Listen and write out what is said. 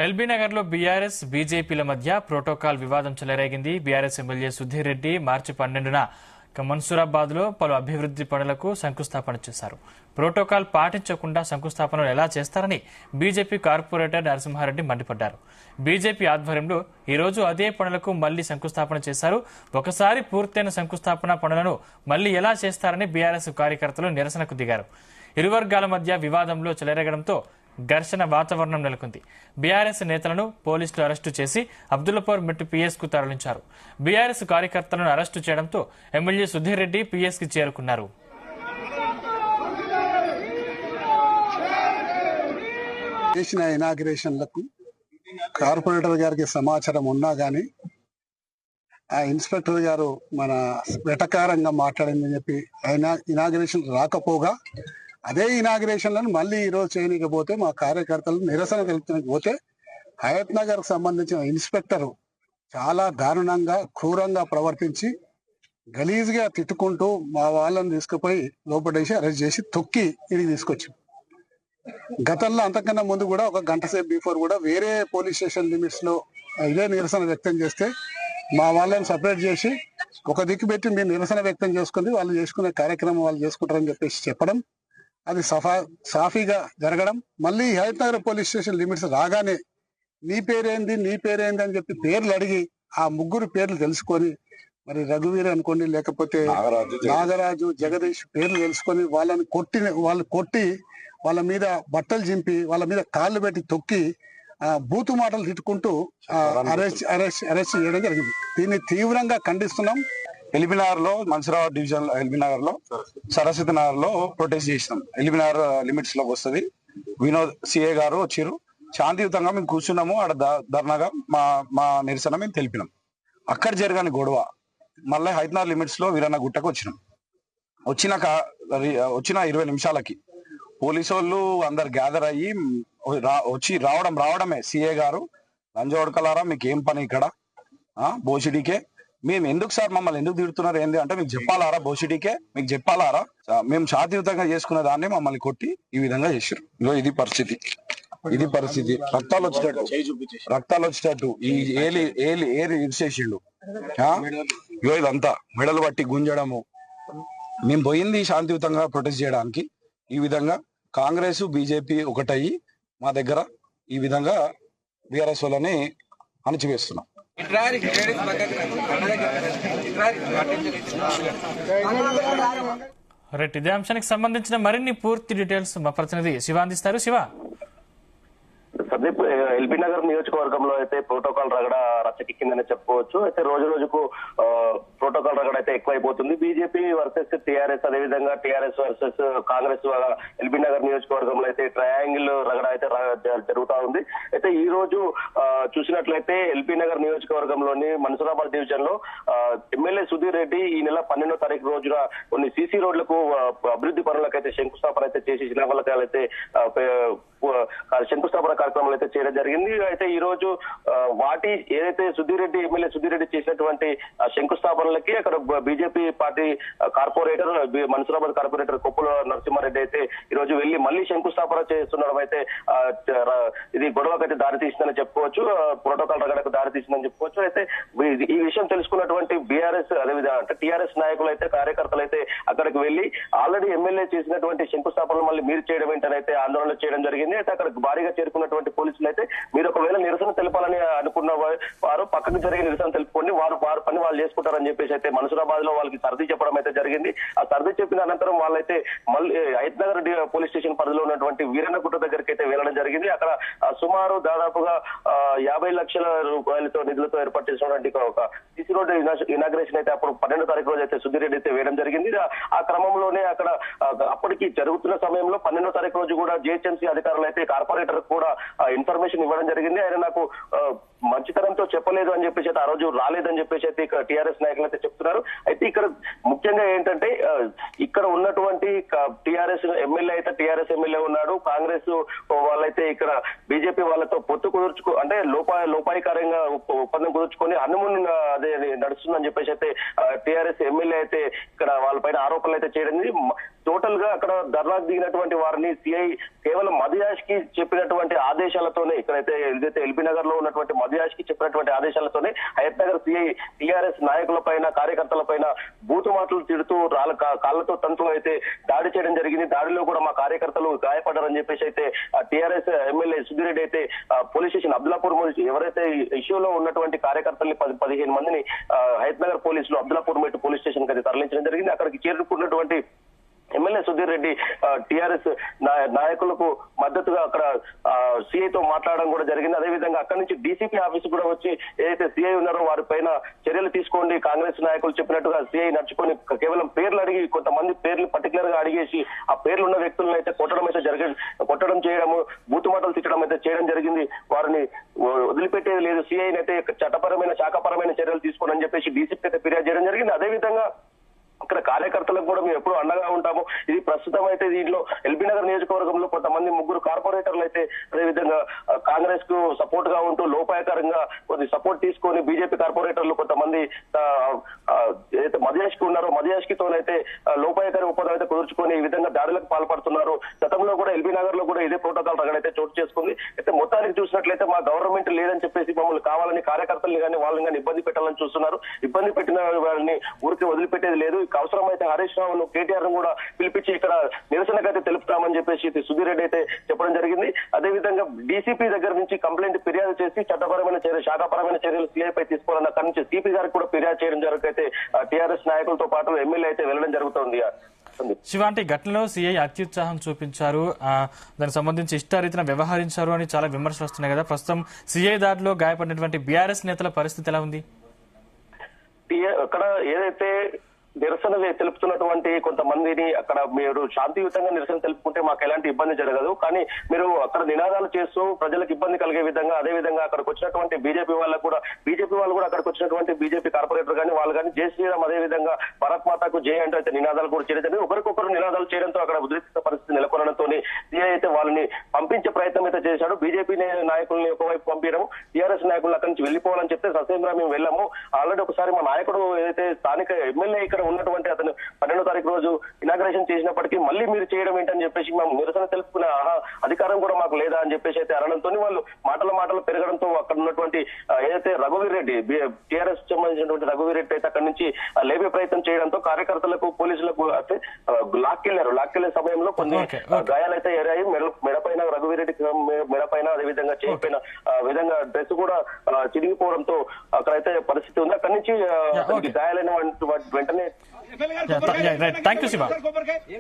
LB Nagar లో BRS బీజేపీల మధ్య protocol వివాదం చెలరేగింది. బీఆర్ఎస్ ఎమ్మెల్యే సుధీర్ రెడ్డి మార్చి 12న మన్సూరాబాద్ లో పలు అభివృద్ది పనులకు శంకుస్థాపన చేశారు. ప్రోటోకాల్ పాటించకుండా శంకుస్థాపనలు ఎలా చేస్తారని బీజేపీ కార్పొరేటర్ నరసింహారెడ్డి మండిపడ్డారు. బీజేపీ ఆధ్వర్యంలో ఈ రోజు అదే పనులకు మళ్లీ శంకుస్థాపన చేశారు. ఒకసారి పూర్తయిన శంకుస్థాపన పనులను మళ్లీ ఎలా చేస్తారని బీఆర్ఎస్ కార్యకర్తలు నిరసనకు దిగారు. ఇరు వర్గాల మధ్య వివాదంలో చెలరేగడంతో ఘర్షణ వాతావరణం నెలకొంది. బీఆర్ఎస్ నేతలను పోలీసులు అరెస్టు చేసి అబ్దుల్లాపూర్ మెట్టు పీఎస్ కు తరలించారు. బీఆర్ఎస్ కార్యకర్తలను అరెస్టు చేయడంతో ఎమ్మెల్యే సుధీర్ రెడ్డి పీఎస్ కి చేరుకున్నారు. చేసిన ఇనాగ్రేషన్లకు కార్పొరేటర్ గారికి సమాచారం ఉన్నా గానీ ఆ ఇన్స్పెక్టర్ గారు మన వెటకారంగా మాట్లాడిందని చెప్పి ఆయన ఇనాగ్రేషన్ రాకపోగా అదే ఇనాగ్రేషన్లను మళ్ళీ ఈరోజు చేయనీకపోతే మా కార్యకర్తలు నిరసన తెలుపుతూ హయత్ నగర్ సంబంధించిన ఇన్స్పెక్టర్ చాలా దారుణంగా క్రూరంగా ప్రవర్తించి గలీజ్గా తిట్టుకుంటూ మా వాళ్ళని తీసుకుపోయి లోపడేసి అరెస్ట్ చేసి తొక్కి ఇడికి తీసుకొచ్చాం. గతంలో అంతకన్నా ముందు కూడా ఒక గంట సేపు బిఫోర్ కూడా వేరే పోలీస్ స్టేషన్ లిమిట్స్ లో ఇదే నిరసన వ్యక్తం చేస్తే మా వాళ్ళని సపరేట్ చేసి ఒక దిక్కు పెట్టి మీరు నిరసన వ్యక్తం చేసుకుని వాళ్ళు చేసుకునే కార్యక్రమం వాళ్ళు చేసుకుంటారని చెప్పేసి చెప్పడం, అది సాఫీగా జరగడం. మళ్ళీ Hayathnagar police station limits రాగానే నీ పేరేంది అని చెప్పి పేర్లు అడిగి ఆ ముగ్గురు పేర్లు తెలుసుకొని, మరి రఘువీర్ అనుకోండి లేకపోతే నాగరాజు, జగదీష్ పేర్లు తెలుసుకొని వాళ్ళు కొట్టి వాళ్ళ మీద బట్టలు చింపి వాళ్ళ మీద కాళ్ళు పెట్టి తొక్కి బూతు మాటలు తిట్టుకుంటూ అరెస్ట్ చేయడం జరిగింది. దీన్ని తీవ్రంగా ఖండిస్తున్నాం. ఎల్బీ నగర్ లో మన్సూరాబాద్ డివిజన్ లో ఎల్బీ నగర్ లో సరస్వతి నగర్ లో ప్రొటెస్ట్ చేసినాం. ఎల్బీ నగర్ లిమిట్స్ లోకి వస్తుంది. వినోద్ సిఏ గారు వచ్చారు. శాంతియుతంగా మేము కూర్చున్నాము. ఆడ ధర్నాగా మా నిరసన మేము తెలిపినాం. అక్కడ జరగని గొడవ మళ్ళీ హయత్ నగర్ లిమిట్స్ లో వీరన్న గుట్టకు వచ్చినాం. వచ్చిన 20 నిమిషాలకి పోలీసు వాళ్ళు అందరు గ్యాదర్ అయ్యి రావడమే సిఏ గారు, లంజోడకలారా మీకు ఏం పని ఇక్కడ బోసిడీకే, మేము ఎందుకు సార్ మమ్మల్ని ఎందుకు తిడుతున్నారు ఏంది అంటే మీకు చెప్పాలారా, బోసిడీకే మీకు చెప్పాలారా, మేము శాంతియుతంగా చేసుకునే దాన్ని మమ్మల్ని కొట్టి ఈ విధంగా చేశారు. ఇది పరిస్థితి. రక్తాలు వచ్చేటట్టు ఈ ఏలి ఇరిసేసిండు. ఇదంతా మెడలు పట్టి గుంజడము. మేము పోయింది శాంతియుతంగా ప్రొటెస్ట్ చేయడానికి. ఈ విధంగా కాంగ్రెస్ బీజేపీ ఒకటయ్యి మా దగ్గర ఈ విధంగా బీఆర్ఎస్ వాళ్ళని అణచివేస్తున్నాం. రైట్, ఇదే అంశానికి సంబంధించిన మరిన్ని పూర్తి డీటెయిల్స్ మా ప్రతినిధి శివ అందిస్తారు. శివ, సందీప్, ఎల్బీ నగర్ నియోజకవర్గంలో అయితే ప్రోటోకాల్ రగడ రచ్చకెక్కిందని చెప్పుకోవచ్చు. అయితే రోజు రోజుకు ప్రోటోకాల్ రగడ అయితే ఎక్కువైపోతుంది. బీజేపీ వర్సెస్ టీఆర్ఎస్, అదేవిధంగా TRS versus Congress LB Nagar నియోజకవర్గంలో అయితే ట్రయాంగిల్ రగడ అయితే జరుగుతా ఉంది. అయితే ఈ రోజు చూసినట్లయితే ఎల్బీ నగర్ నియోజకవర్గంలోని మన్సూరాబాద్ డివిజన్ లో ఎమ్మెల్యే సుధీర్ రెడ్డి ఈ నెల 12వ తారీఖు రోజున కొన్ని సీసీ రోడ్లకు అభివృద్ధి పనులకైతే శంకుస్థాపన అయితే చేసి శిలాఫలకాలైతే శంకుస్థాపన కార్యక్రమాలు అయితే చేయడం జరిగింది. అయితే ఈ రోజు వాటి ఏదైతే ఎమ్మెల్యే సుధీర్ రెడ్డి చేసినటువంటి శంకుస్థాపనలకి అక్కడ BJP party corporator, Mansoorabad corporator Koppula Narasimha Reddy అయితే ఈ రోజు వెళ్లి మళ్లీ శంకుస్థాపన చేస్తుండడం అయితే ఇది గొడవకైతే దారితీసిందని చెప్పుకోవచ్చు. ప్రోటోకాల్ రగడకు దారితీసిందని చెప్పుకోవచ్చు. అయితే ఈ విషయం తెలుసుకున్నటువంటి బీఆర్ఎస్ అదేవిధంగా అంటే టీఆర్ఎస్ నాయకులు అయితే కార్యకర్తలు అయితే అక్కడికి వెళ్లి ఆల్రెడీ ఎమ్మెల్యే చేసినటువంటి శంకుస్థాపనలు మళ్ళీ మీరు చేయడం ఏంటనైతే ఆందోళన చేయడం జరిగింది. అయితే అక్కడ భారీగా చేరుకున్నటువంటి పోలీసులు అయితే మీరు ఒకవేళ నిరసన తెలపాలని అనుకున్న వారు పక్కకు జరిగే నిరసన తెలుపుకోండి, వారు పని వాళ్ళు చేసుకుంటారని చెప్పేసి అయితే మన్సూరాబాద్ లో వాళ్ళకి సర్ది చెప్పడం అయితే జరిగింది. ఆ సర్ది చెప్పిన అనంతరం వాళ్ళైతే మళ్ళీ హయత్ నగర్ పోలీస్ స్టేషన్ పరిధిలో ఉన్నటువంటి వీరన్నగుట్ట దగ్గరికి అయితే వెళ్లడం జరిగింది. అక్కడ సుమారు దాదాపుగా 50 లక్షల రూపాయలతో నిధులతో ఏర్పాటు చేసినటువంటి ఒక సీసీ రోడ్డు ఇనాగ్రేషన్ అయితే అప్పుడు 12వ తారీఖు రోజు అయితే సుధీర్ రెడ్డి అయితే వేయడం జరిగింది. ఆ క్రమంలోనే అక్కడ అప్పటికి జరుగుతున్న సమయంలో 12వ తారీఖు రోజు కూడా జిహెచ్ఎంసీ అధికారులు అయితే కార్పొరేటర్ కూడా ఇన్ఫర్మేషన్ ఇవ్వడం జరిగింది. ఆయన నాకు మంచితనంతో చెప్పలేదు అని చెప్పేసి అయితే ఆ రోజు రాలేదని చెప్పేసి అయితే ఇక్కడ టీఆర్ఎస్ నాయకులు అయితే చెప్తున్నారు. అయితే ఇక్కడ ముఖ్యంగా ఏంటంటే ఇక్కడ ఉన్నటువంటి టీఆర్ఎస్ ఎమ్మెల్యే అయితే టీఆర్ఎస్ ఎమ్మెల్యే ఉన్నాడు, కాంగ్రెస్ వాళ్ళైతే ఇక్కడ బీజేపీ వాళ్ళతో పొత్తు అంటే లోపాయికారంగా ఒప్పందం కుదుర్చుకొని హనుమూన్ అదే నడుస్తుందని చెప్పేసి అయితే టీఆర్ఎస్ ఎమ్మెల్యే అయితే ఇక్కడ వాళ్ళపైన ఆరోపణలు అయితే చేయడం. టోటల్ గా అక్కడ ధర్నాకు దిగినటువంటి వారిని సిఐ కేవలం మదియాగి మధుయాష్ కి చెప్పినటువంటి ఆదేశాలతోనే ఇక్కడైతే ఏదైతే ఎల్బీ నగర్ లో ఉన్నటువంటి మధుయాష్ కి చెప్పినటువంటి ఆదేశాలతోనే హయత్ నగర్ సిఐ టీఆర్ఎస్ నాయకుల పైన కార్యకర్తల పైన బూతు మాటలు తిడుతూ కాళ్లతో తంతు అయితే దాడి చేయడం జరిగింది. దాడిలో కూడా మా కార్యకర్తలు గాయపడ్డారని చెప్పేసి అయితే టీఆర్ఎస్ ఎమ్మెల్యే సుధీరెడ్డి అయితే పోలీస్ స్టేషన్ అబ్దులాపూర్ ఎవరైతే ఇష్యూలో ఉన్నటువంటి కార్యకర్తల్ని 15 మందిని హయత్ నగర్ పోలీసులు అబ్దులాపూర్ మెట్టు పోలీస్ స్టేషన్ కి తరలించడం జరిగింది. అక్కడికి చేరుకున్నటువంటి ఎమ్మెల్యే సుధీర్ రెడ్డి టీఆర్ఎస్ నాయకులకు మద్దతుగా అక్కడ సిఐతో మాట్లాడడం కూడా జరిగింది. అదేవిధంగా అక్కడి నుంచి డీసీపీ ఆఫీస్ కూడా వచ్చి ఏదైతే సిఐ ఉన్నారో వారి పైన చర్యలు తీసుకోండి, కాంగ్రెస్ నాయకులు చెప్పినట్టుగా సిఐ నడుచుకొని కేవలం పేర్లు అడిగి కొంతమంది పేర్లు పర్టికులర్ గా అడిగేసి ఆ పేర్లు ఉన్న వ్యక్తులను అయితే కొట్టడం చేయడము, బూతు మాటలు తిట్టడం అయితే చేయడం జరిగింది. వారిని వదిలిపెట్టేది లేదు, సిఐని అయితే చట్టపరమైన శాఖపరమైన చర్యలు తీసుకోండి చెప్పేసి డీసీపీ అయితే ఫిర్యాదు చేయడం జరిగింది. అదేవిధంగా ఇక్కడ కార్యకర్తలకు కూడా మేము ఎప్పుడు అండగా ఉంటాము. ఇది ప్రస్తుతం అయితే దీంట్లో ఎల్బీ నగర్ నియోజకవర్గంలో కొంతమంది 3 కార్పొరేటర్లు అయితే అదేవిధంగా కాంగ్రెస్ కు సపోర్ట్ గా ఉంటూ లోపాయకరంగా కొద్ది సపోర్ట్ తీసుకొని బీజేపీ కార్పొరేటర్లు కొంతమంది ఏదైతే మధుయాష్ కి ఉన్నారో మధుయాష్ కి తోనైతే లోపాయకర ఒప్పందం అయితే కుదుర్చుకొని ఈ విధంగా దాడులకు పాల్పడుతున్నారు. గతంలో కూడా ఎల్బీ నగర్ లో కూడా ఇదే ప్రోటోకాల్ రగడైతే చోటు చేసుకుంది. అయితే మొత్తానికి చూసినట్లయితే మా గవర్నమెంట్ లేదని చెప్పేసి మమ్మల్ని కావాలని కార్యకర్తల్ని కానీ వాళ్ళని కానీ ఇబ్బంది పెట్టాలని చూస్తున్నారు. ఇబ్బంది పెట్టిన వాళ్ళని ఊరికి వదిలిపెట్టేది లేదు. అవసరమైతే హరీష్ రావును కేటీఆర్ ను కూడా పిలిపించి ఇక్కడ నిరసనకైతే తెలుపుతామని చెప్పేసి సుధీర్ రెడ్డి అయితే చెప్పడం జరిగింది. అదేవిధంగా డీసీపీ దగ్గర నుంచి కంప్లైంట్ ఫిర్యాదు చేసి చట్టపరమైన చర్య శాఖపరమైన చర్యలు సీఐపై తీసుకోవాలని అక్కడి నుంచి సిపి గారికి కూడా ఫిర్యాదు చేయడం జరుగుతుంది. టీఆర్ఎస్ నాయకులతో పాటు ఎమ్మెల్యే అయితే వెళ్ళడం జరుగుతుంది. శివాంటి ఘటనలో సీఐ అత్యుత్సాహం చూపించారు, దానికి సంబంధించి ఇష్టారీతిన వ్యవహరించారు అని చాలా విమర్శలు వస్తున్నాయి కదా. ప్రస్తుతం సీఐ దాడిలో గాయపడినటువంటి బీఆర్ఎస్ నేతల పరిస్థితి ఎలా ఉంది? అక్కడ ఏదైతే నిరసన తెలుపుతున్నటువంటి కొంతమందిని అక్కడ మీరు శాంతియుతంగా నిరసన తెలుపుకుంటే మాకు ఎలాంటి ఇబ్బంది జరగదు, కానీ మీరు అక్కడ నినాదాలు చేస్తూ ప్రజలకు ఇబ్బంది కలిగే విధంగా అదే విధంగా అక్కడికి వచ్చినటువంటి బీజేపీ వాళ్ళు కూడా అక్కడికి వచ్చినటువంటి బీజేపీ కార్పొరేటర్ కానీ వాళ్ళు కానీ జై శ్రీరామ్ అదే విధంగా భారత్ మాతాకు జై అంటూ అయితే నినాదాలు కూడా చేయడం జరిగింది. ఒకరికొకరు నినాదాలు చేయడంతో అక్కడ ఉద్రిక్త పరిస్థితి నెలకొనడంతో సీఐ అయితే వాళ్ళని పంపించే ప్రయత్నం అయితే చేశాడు. బీజేపీ నాయకుల్ని ఒకవైపు పంపించడం, టీఆర్ఎస్ నాయకులు అక్కడి నుంచి వెళ్లిపోవాలని చెప్తే ససేమిరా మేము వెళ్ళాము, ఆల్రెడీ ఒకసారి మా నాయకుడు ఏదైతే స్థానిక ఎమ్మెల్యే ఇక్కడ ఉన్నటువంటి అతను 12వ తారీఖు రోజు ఇనాగ్రేషన్ చేసినప్పటికీ మళ్ళీ మీరు చేయడం ఏంటని చెప్పేసి మేము నిరసన తెలుపుకునే అధికారం కూడా మాకు లేదా అని చెప్పేసి అయితే అనడంతో వాళ్ళు మాటలు పెరగడంతో అక్కడ ఉన్నటువంటి ఏదైతే రఘువీర్ రెడ్డి టీఆర్ఎస్ సంబంధించినటువంటి రఘువీర్ రెడ్డి అయితే అక్కడి నుంచి లేపే ప్రయత్నం చేయడంతో కార్యకర్తలకు పోలీసులకు అయితే లాక్కెళ్లే సమయంలో కొన్ని గాయాలైతే ఏరాయి. మెడపైన రఘువీర్ రెడ్డి మెడపైన అదేవిధంగా చేయిపోయిన విధంగా డ్రెస్ కూడా చిరిగిపోవడంతో అక్కడైతే పరిస్థితి ఉంది. అక్కడి నుంచి గాయాలైన వెంటనే థ్యాంక్ యూ శివ.